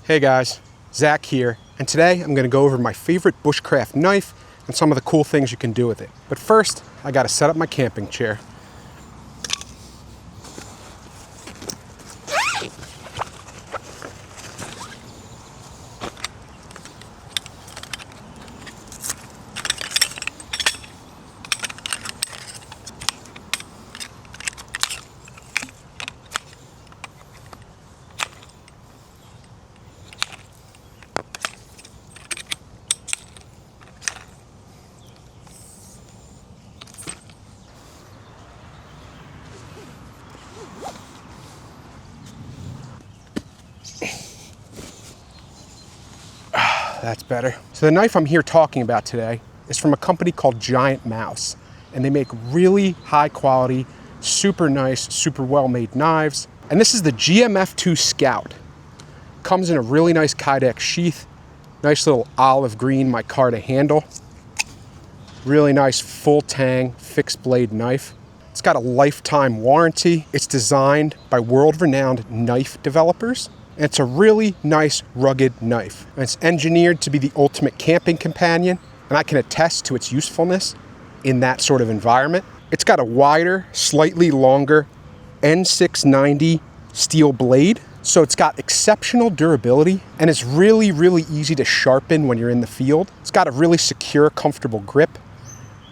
Hey guys, Zach here, and today I'm going to go over my favorite bushcraft knife and some of the cool things you can do with it. But first, I got to set up my camping chair. That's better. So the knife I'm here talking about today is from a company called GiantMouse, and they make really high quality, super nice, super well made knives. And this is the GMF2 Scout. Comes in a really nice Kydex sheath, nice little olive green Micarta handle, really nice Full-tang fixed blade knife. It's got a lifetime warranty. It's designed by world-renowned knife developers. And it's a really nice, rugged knife. And it's engineered to be the ultimate camping companion, and I can attest to its usefulness in that sort of environment. It's got a wider, slightly longer N690 steel blade, so it's got exceptional durability, and it's really, really easy to sharpen when you're in the field. It's got a really secure, comfortable grip.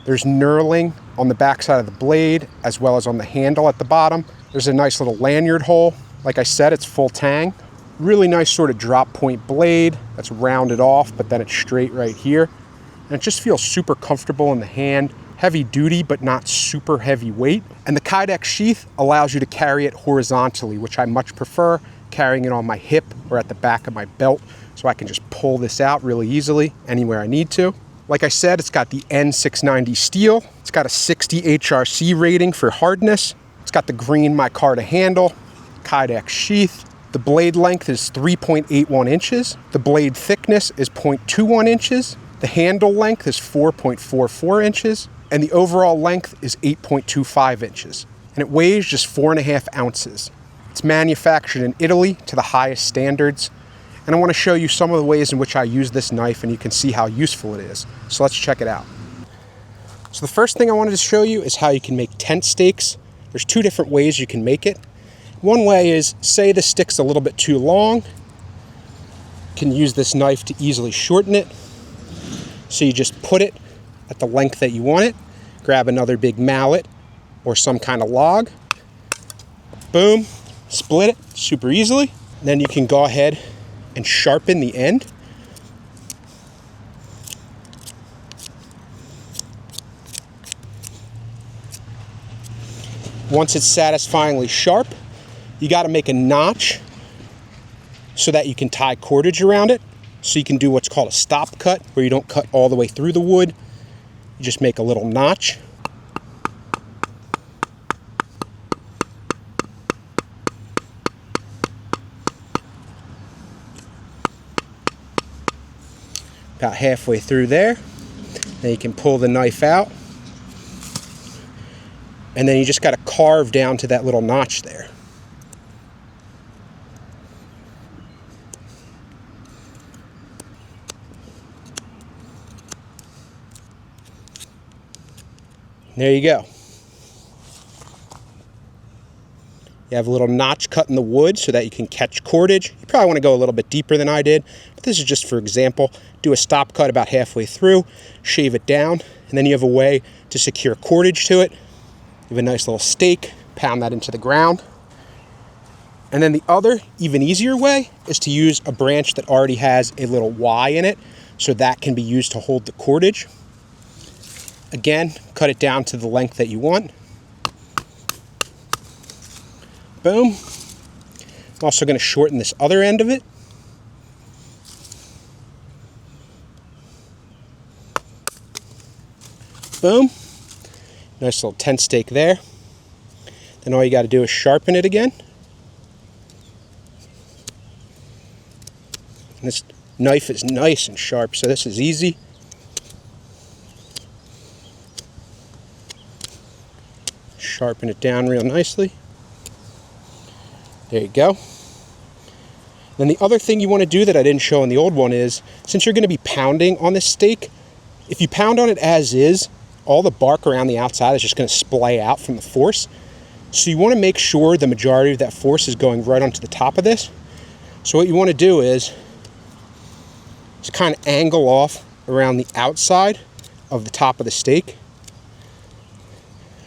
There's knurling on the backside of the blade, as well as on the handle at the bottom. There's a nice little lanyard hole. Like I said, it's Full-tang. Really nice sort of drop point blade that's rounded off, but then it's straight right here. And it just feels super comfortable in the hand. Heavy duty, but not super heavy weight. And the Kydex sheath allows you to carry it horizontally, which I much prefer, carrying it on my hip or at the back of my belt, so I can just pull this out really easily anywhere I need to. Like I said, it's got the N690 steel. It's got a 60 HRC rating for hardness. It's got the green micarta handle, Kydex sheath. The blade length is 3.81 inches. The blade thickness is 0.21 inches. The handle length is 4.44 inches. And the overall length is 8.25 inches. And it weighs just 4.5 ounces. It's manufactured in Italy to the highest standards. And I want to show you some of the ways in which I use this knife, and you can see how useful it is. So let's check it out. So the first thing I wanted to show you is how you can make tent stakes. There's two different ways you can make it. One way is, say the stick's a little bit too long, you can use this knife to easily shorten it. So you just put it at the length that you want it, grab another big mallet or some kind of log, boom, split it super easily. And then you can go ahead and sharpen the end. Once it's satisfyingly sharp, you got to make a notch so that you can tie cordage around it. So you can do what's called a stop cut, where you don't cut all the way through the wood. You just make a little notch. About halfway through there. Then you can pull the knife out. And then you just got to carve down to that little notch there. There you go. You have a little notch cut in the wood so that you can catch cordage. You probably want to go a little bit deeper than I did, but this is just for example. Do a stop cut about halfway through, shave it down, and then you have a way to secure cordage to it. You have a nice little stake, pound that into the ground. And then the other, even easier way is to use a branch that already has a little Y in it, so that can be used to hold the cordage. Again, cut it down to the length that you want. Boom. I'm also going to shorten this other end of it. Boom. Nice little tent stake there. Then all you got to do is sharpen it again. And this knife is nice and sharp, so this is easy. Sharpen it down real nicely. There you go. Then the other thing you want to do that I didn't show in the old one is, since you're going to be pounding on this steak, if you pound on it as is, all the bark around the outside is just going to splay out from the force. So you want to make sure the majority of that force is going right onto the top of this. So what you want to do is just kind of angle off around the outside of the top of the steak.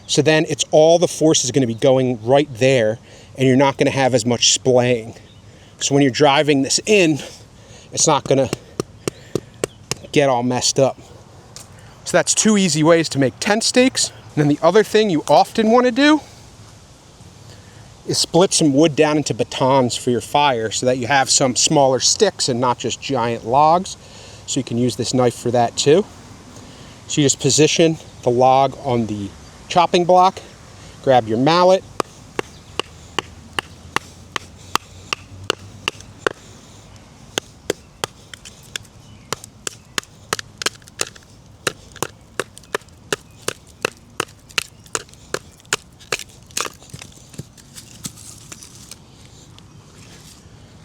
So then it's all the force is going to be going right there, and you're not going to have as much splaying. So when you're driving this in, it's not going to get all messed up. So that's 2 easy ways to make tent steaks. And then the other thing you often want to do is split some wood down into batons for your fire so that you have some smaller sticks and not just giant logs. So you can use this knife for that too. So you just position the log on the chopping block, grab your mallet,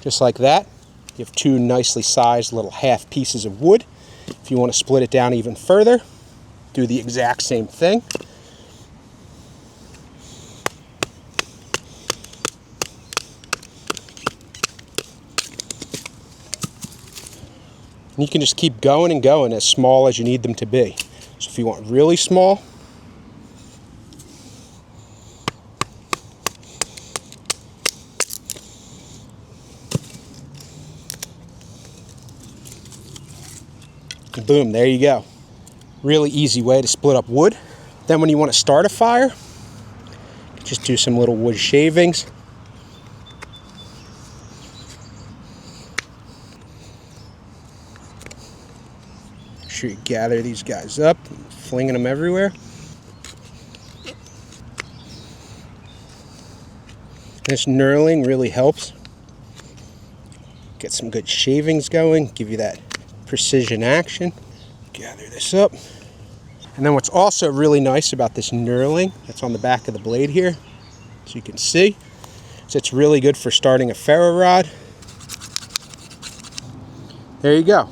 just like that. You have 2 nicely sized little half pieces of wood. If you want to split it down even further, do the exact same thing. And you can just keep going and going as small as you need them to be. So if you want really small, boom, there you go. Really easy way to split up wood. Then when you want to start a fire, just do some little wood shavings. Make sure you gather these guys up, flinging them everywhere. This knurling really helps. Get some good shavings going, give you that precision action. Gather this up. And then what's also really nice about this knurling that's on the back of the blade here, so you can see, is it's really good for starting a ferro rod. There you go.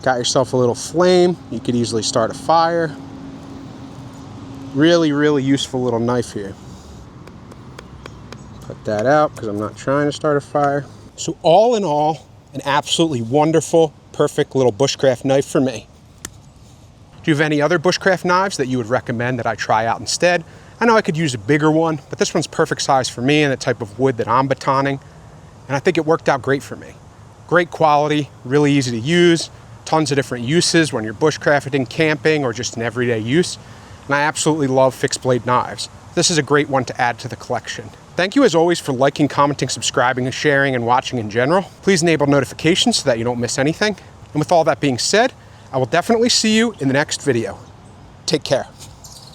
Got yourself a little flame. You could easily start a fire. Really, really useful little knife here. Put that out because I'm not trying to start a fire. So all in all, an absolutely wonderful, perfect little bushcraft knife for me. Do you have any other bushcraft knives that you would recommend that I try out instead? I know I could use a bigger one, but this one's perfect size for me and the type of wood that I'm batoning. And I think it worked out great for me. Great quality, really easy to use, tons of different uses when you're bushcrafting, camping, or just in everyday use. And I absolutely love fixed blade knives. This is a great one to add to the collection. Thank you as always for liking, commenting, subscribing, and sharing, and watching in general. Please enable notifications so that you don't miss anything. And with all that being said, I will definitely see you in the next video. Take care.